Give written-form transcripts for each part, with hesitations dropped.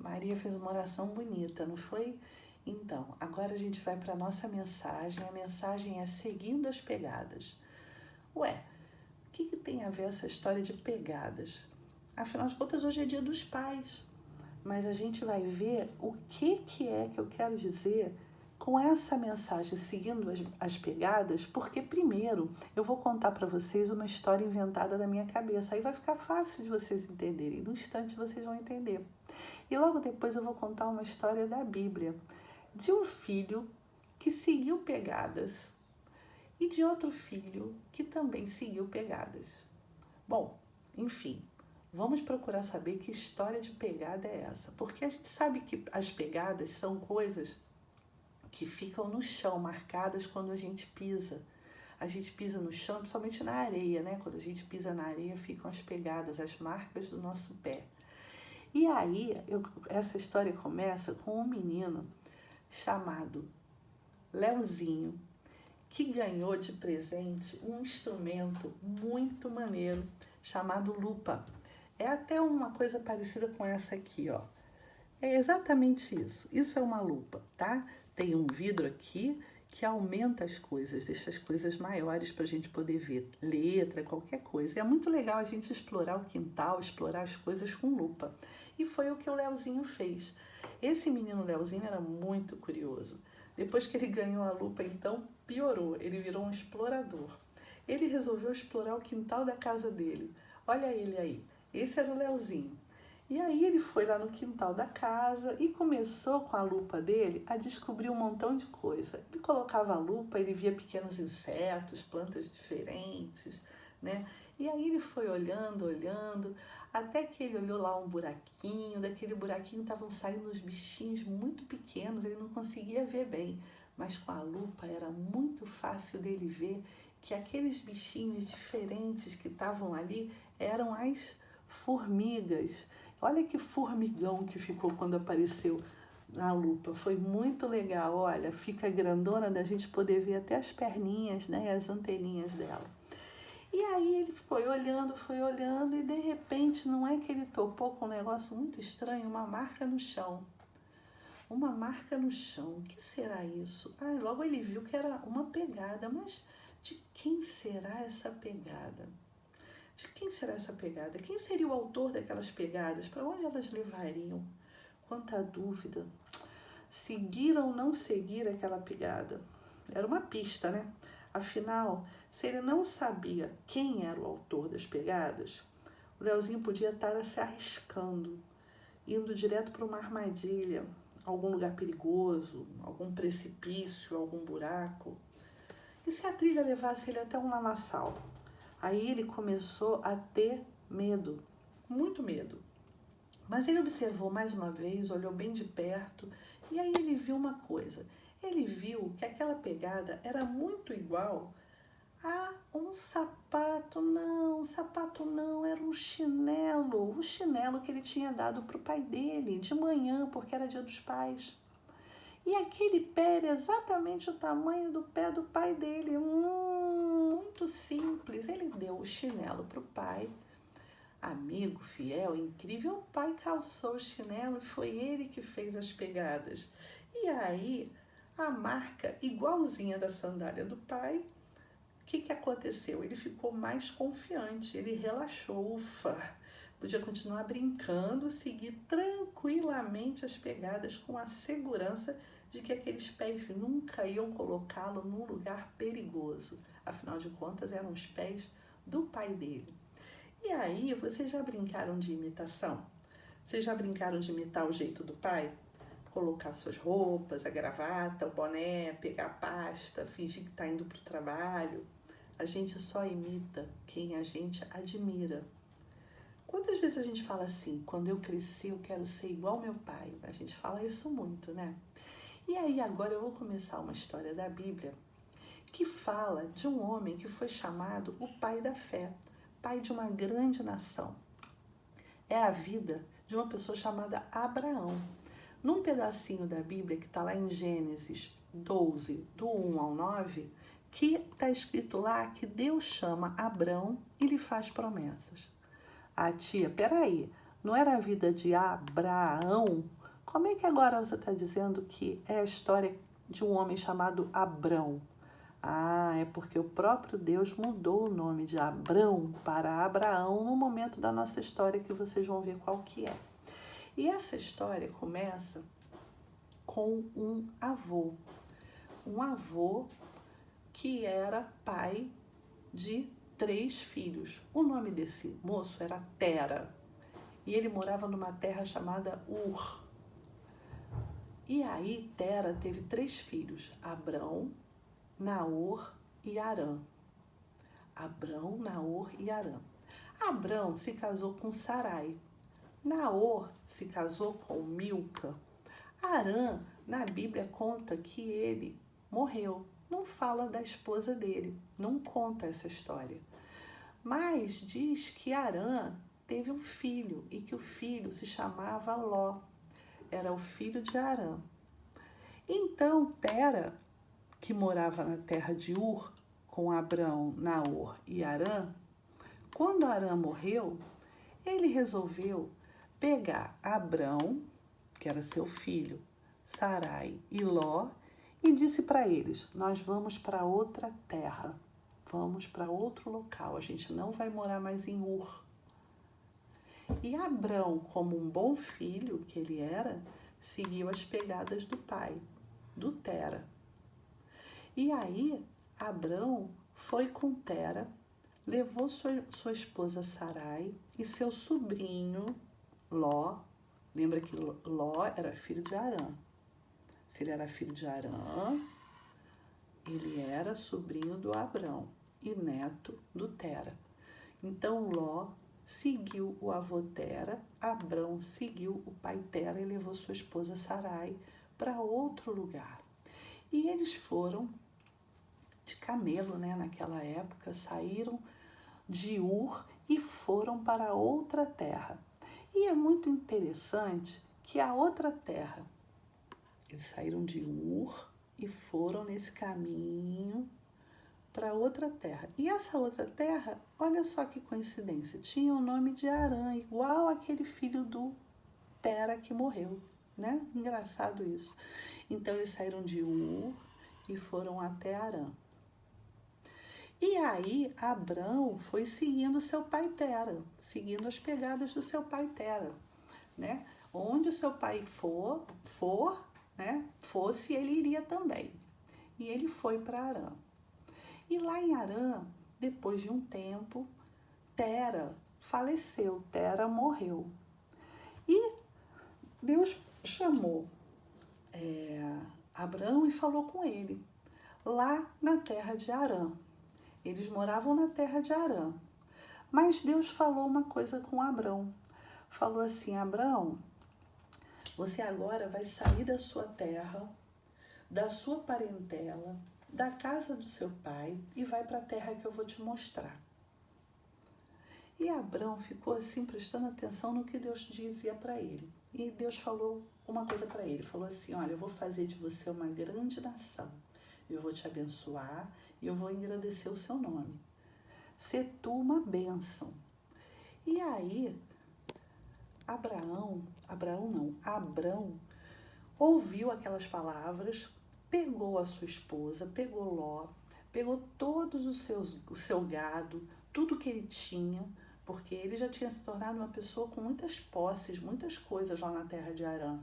Maria fez uma oração bonita, não foi? Então, agora a gente vai para a nossa mensagem. A mensagem é seguindo as pegadas. Ué, o que tem a ver essa história de pegadas? Afinal de contas, hoje é dia dos pais. Mas a gente vai ver o que é que eu quero dizer com essa mensagem, seguindo as pegadas, porque primeiro eu vou contar para vocês uma história inventada da minha cabeça. Aí vai ficar fácil de vocês entenderem. No instante vocês vão entender. E logo depois eu vou contar uma história da Bíblia, de um filho que seguiu pegadas e de outro filho que também seguiu pegadas. Bom, enfim, vamos procurar saber que história de pegada é essa, porque a gente sabe que as pegadas são coisas que ficam no chão, marcadas quando a gente pisa. A gente pisa no chão, principalmente na areia, né? Quando a gente pisa na areia, ficam as pegadas, as marcas do nosso pé. E aí, essa história começa com um menino chamado Leozinho, que ganhou de presente um instrumento muito maneiro chamado lupa. É até uma coisa parecida com essa aqui, ó. É exatamente isso. Isso é uma lupa, tá? Tem um vidro aqui que aumenta as coisas, deixa as coisas maiores para a gente poder ver letra, qualquer coisa. É muito legal a gente explorar o quintal, explorar as coisas com lupa. E foi o que o Leozinho fez. Esse menino Leozinho era muito curioso. Depois que ele ganhou a lupa, então, piorou. Ele virou um explorador. Ele resolveu explorar o quintal da casa dele. Olha ele aí. Esse era o Leozinho. E aí ele foi lá no quintal da casa e começou com a lupa dele a descobrir um montão de coisa. Ele colocava a lupa, ele via pequenos insetos, plantas diferentes, né? E aí ele foi olhando, até que ele olhou lá um buraquinho, daquele buraquinho estavam saindo uns bichinhos muito pequenos, ele não conseguia ver bem, mas com a lupa era muito fácil dele ver que aqueles bichinhos diferentes que estavam ali eram as formigas. Olha que formigão que ficou quando apareceu na lupa. Foi muito legal. Olha, fica grandona da gente poder ver até as perninhas, né, e as anteninhas dela. E aí ele foi olhando e de repente não é que ele topou com um negócio muito estranho, uma marca no chão. Uma marca no chão. O que será isso? Ah, logo ele viu que era uma pegada, mas de quem será essa pegada? De quem será essa pegada? Quem seria o autor daquelas pegadas? Para onde elas levariam? Quanta dúvida. Seguir ou não seguir aquela pegada? Era uma pista, né? Afinal, se ele não sabia quem era o autor das pegadas, o Leozinho podia estar se arriscando, indo direto para uma armadilha, algum lugar perigoso, algum precipício, algum buraco. E se a trilha levasse ele até um lamaçal? Aí ele começou a ter medo, muito medo. Mas ele observou mais uma vez, olhou bem de perto, e aí ele viu uma coisa. Ele viu que aquela pegada era muito igual a um sapato. Não, um sapato não, era um chinelo. O chinelo que ele tinha dado para o pai dele de manhã, porque era dia dos pais. E aquele pé era exatamente o tamanho do pé do pai dele. Muito simples. Ele deu o chinelo para o pai. Amigo, fiel, incrível, o pai calçou o chinelo e foi ele que fez as pegadas. E aí, a marca igualzinha da sandália do pai, o que aconteceu? Ele ficou mais confiante, ele relaxou, ufa, podia continuar brincando, seguir tranquilamente as pegadas com a segurança de que aqueles pés nunca iam colocá-lo num lugar perigoso. Afinal de contas, eram os pés do pai dele. E aí, vocês já brincaram de imitação? Vocês já brincaram de imitar o jeito do pai? Colocar suas roupas, a gravata, o boné, pegar a pasta, fingir que está indo para o trabalho. A gente só imita quem a gente admira. Quantas vezes a gente fala assim, quando eu crescer eu quero ser igual meu pai? A gente fala isso muito, né? E aí agora eu vou começar uma história da Bíblia que fala de um homem que foi chamado o pai da fé, pai de uma grande nação. É a vida de uma pessoa chamada Abraão. Num pedacinho da Bíblia que está lá em Gênesis 12, do 1 ao 9, que está escrito lá que Deus chama Abraão e lhe faz promessas. Ah, tia, peraí, Não era a vida de Abraão? Como é que agora você está dizendo que é a história de um homem chamado Abrão? Ah, é porque o próprio Deus mudou o nome de Abrão para Abraão no momento da nossa história, que vocês vão ver qual que é. E essa história começa com um avô que era pai de 3 filhos. O nome desse moço era Tera e ele morava numa terra chamada Ur. E aí Tera teve 3 filhos, Abrão, Naor e Harã. Abrão, Naor e Harã. Abrão se casou com Sarai. Naor se casou com Milca. Harã, na Bíblia, conta que ele morreu. Não fala da esposa dele, não conta essa história. Mas diz que Harã teve um filho e que o filho se chamava Ló. Era o filho de Harã. Então, Tera, que morava na terra de Ur, com Abrão, Naor e Harã, quando Harã morreu, ele resolveu pegar Abrão, que era seu filho, Sarai e Ló, e disse para eles: nós vamos para outra terra, vamos para outro local, a gente não vai morar mais em Ur. E Abrão, como um bom filho que ele era, seguiu as pegadas do pai, do Tera. E aí, Abrão foi com Tera, levou sua esposa Sarai e seu sobrinho Ló. Lembra que Ló era filho de Harã. Se ele era filho de Harã, ele era sobrinho do Abrão e neto do Tera. Então Ló seguiu o avô Tera, Abrão seguiu o pai Tera e levou sua esposa Sarai para outro lugar. E eles foram de camelo, né? Naquela época, saíram de Ur e foram para outra terra. E é muito interessante que a outra terra, eles saíram de Ur e foram nesse caminho para outra terra. E essa outra terra, olha só que coincidência, tinha o nome de Harã, igual aquele filho do Tera que morreu, né? Engraçado isso. Então eles saíram de Ur e foram até Harã. E aí Abrão foi seguindo seu pai Tera, seguindo as pegadas do seu pai Tera, né? Onde o seu pai fosse, ele iria também. E ele foi para Harã. E lá em Harã, depois de um tempo, Tera faleceu, Tera morreu. E Deus chamou Abrão e falou com ele, lá na terra de Harã. Eles moravam na terra de Harã. Mas Deus falou uma coisa com Abrão. Falou assim: Abrão, você agora vai sair da sua terra, da sua parentela, da casa do seu pai e vai para a terra que eu vou te mostrar. E Abrão ficou assim, prestando atenção no que Deus dizia para ele. E Deus falou uma coisa para ele. Falou assim: olha, eu vou fazer de você uma grande nação. Eu vou te abençoar e eu vou engrandecer o seu nome. Sê tu uma bênção. E aí, Abrão ouviu aquelas palavras, pegou a sua esposa, pegou Ló, pegou todos o seu gado, tudo que ele tinha, porque ele já tinha se tornado uma pessoa com muitas posses, muitas coisas lá na terra de Harã.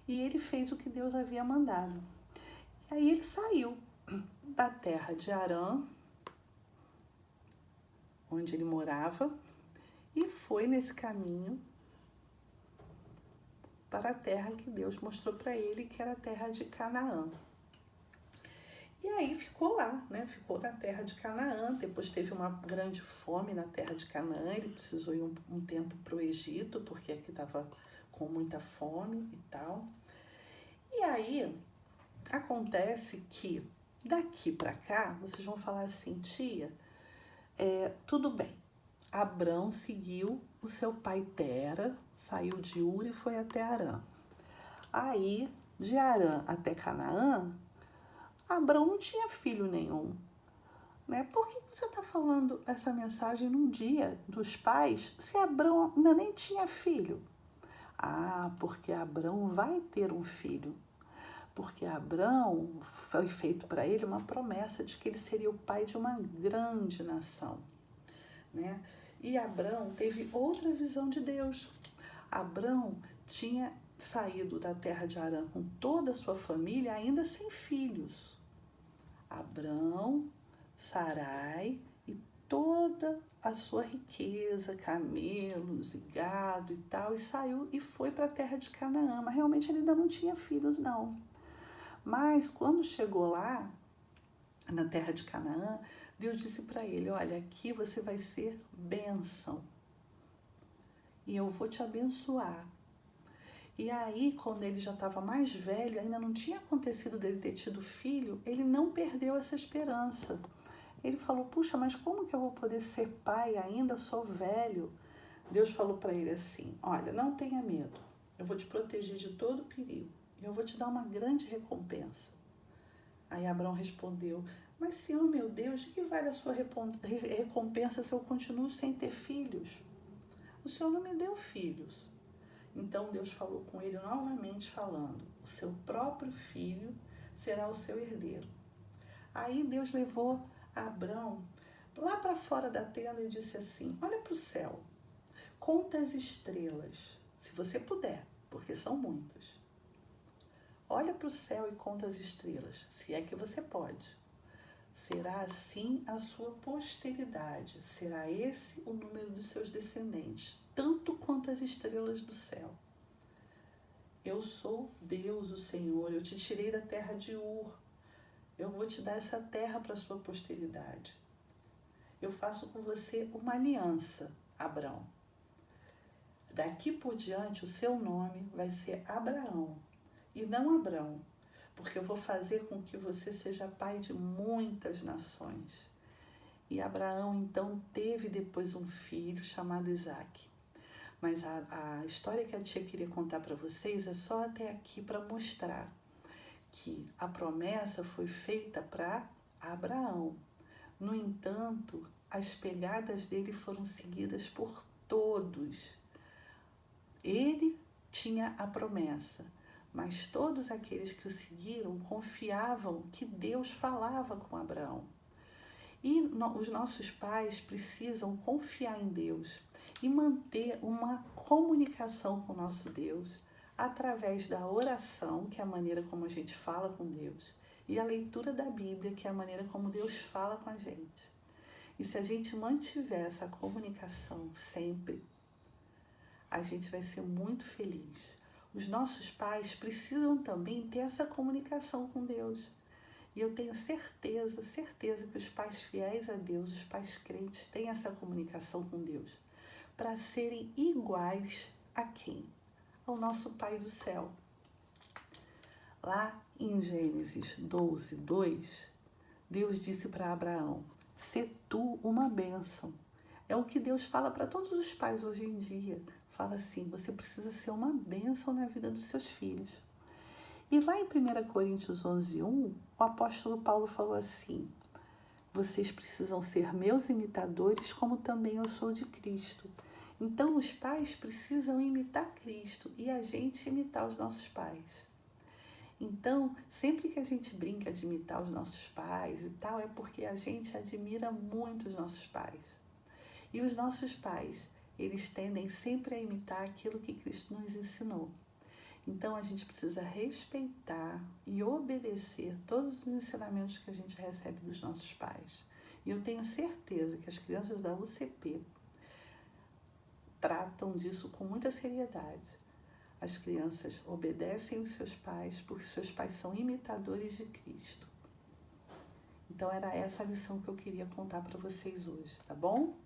E ele fez o que Deus havia mandado. E aí ele saiu da terra de Harã, onde ele morava, e foi nesse caminho para a terra que Deus mostrou para ele, que era a terra de Canaã. E aí ficou lá, né? Ficou na terra de Canaã. Depois teve uma grande fome na terra de Canaã. Ele precisou ir um tempo para o Egito, porque aqui estava com muita fome e tal. E aí acontece que daqui para cá, vocês vão falar assim: tia, tudo bem. Abrão seguiu o seu pai Tera, saiu de Ur e foi até Harã. Aí, de Harã até Canaã, Abrão não tinha filho nenhum. né? Por que você está falando essa mensagem num dia dos pais se Abrão ainda nem tinha filho? Ah, porque Abrão vai ter um filho. Porque Abrão foi feito para ele uma promessa de que ele seria o pai de uma grande nação, né? E Abrão teve outra visão de Deus. Abrão tinha saído da terra de Harã com toda a sua família, ainda sem filhos. Abrão, Sarai e toda a sua riqueza, camelos e gado e tal, e saiu e foi para a terra de Canaã. Mas realmente ele ainda não tinha filhos, não. Mas quando chegou lá, na terra de Canaã, Deus disse para ele: olha, aqui você vai ser bênção e eu vou te abençoar. E aí, quando ele já estava mais velho, ainda não tinha acontecido dele ter tido filho, ele não perdeu essa esperança. Ele falou: puxa, mas como que eu vou poder ser pai ainda? Eu sou velho. Deus falou para ele assim: olha, não tenha medo, eu vou te proteger de todo perigo e eu vou te dar uma grande recompensa. Aí Abrão respondeu: mas Senhor meu Deus, de que vale a sua recompensa se eu continuo sem ter filhos? O Senhor não me deu filhos. Então Deus falou com ele novamente falando: o seu próprio filho será o seu herdeiro. Aí Deus levou Abrão lá para fora da tenda e disse assim: olha para o céu, conta as estrelas, se você puder, porque são muitas. Olha para o céu e conta as estrelas, se é que você pode. Será assim a sua posteridade, será esse o número dos seus descendentes, tanto quanto as estrelas do céu. Eu sou Deus, o Senhor, eu te tirei da terra de Ur, eu vou te dar essa terra para a sua posteridade. Eu faço com você uma aliança, Abrão. Daqui por diante o seu nome vai ser Abraão e não Abrão, porque eu vou fazer com que você seja pai de muitas nações. E Abraão então teve depois um filho chamado Isaque. Mas a história que a tia queria contar para vocês é só até aqui para mostrar que a promessa foi feita para Abraão. No entanto, as pegadas dele foram seguidas por todos. Ele tinha a promessa, mas todos aqueles que o seguiram confiavam que Deus falava com Abraão. E os nossos pais precisam confiar em Deus e manter uma comunicação com o nosso Deus através da oração, que é a maneira como a gente fala com Deus, e a leitura da Bíblia, que é a maneira como Deus fala com a gente. E se a gente mantiver essa comunicação sempre, a gente vai ser muito feliz. Os nossos pais precisam também ter essa comunicação com Deus. E eu tenho certeza que os pais fiéis a Deus, os pais crentes, têm essa comunicação com Deus para serem iguais a quem? Ao nosso Pai do céu. Lá em Gênesis 12, 2, Deus disse para Abraão: "Sê tu uma bênção." É o que Deus fala para todos os pais hoje em dia. Fala assim: você precisa ser uma bênção na vida dos seus filhos. E lá em 1 Coríntios 11:1, o apóstolo Paulo falou assim: vocês precisam ser meus imitadores, como também eu sou de Cristo. Então, os pais precisam imitar Cristo e a gente imitar os nossos pais. Então, sempre que a gente brinca de imitar os nossos pais e tal, é porque a gente admira muito os nossos pais. E os nossos pais, eles tendem sempre a imitar aquilo que Cristo nos ensinou. Então, a gente precisa respeitar e obedecer todos os ensinamentos que a gente recebe dos nossos pais. E eu tenho certeza que as crianças da UCP tratam disso com muita seriedade. As crianças obedecem os seus pais porque seus pais são imitadores de Cristo. Então, era essa a lição que eu queria contar para vocês hoje, tá bom?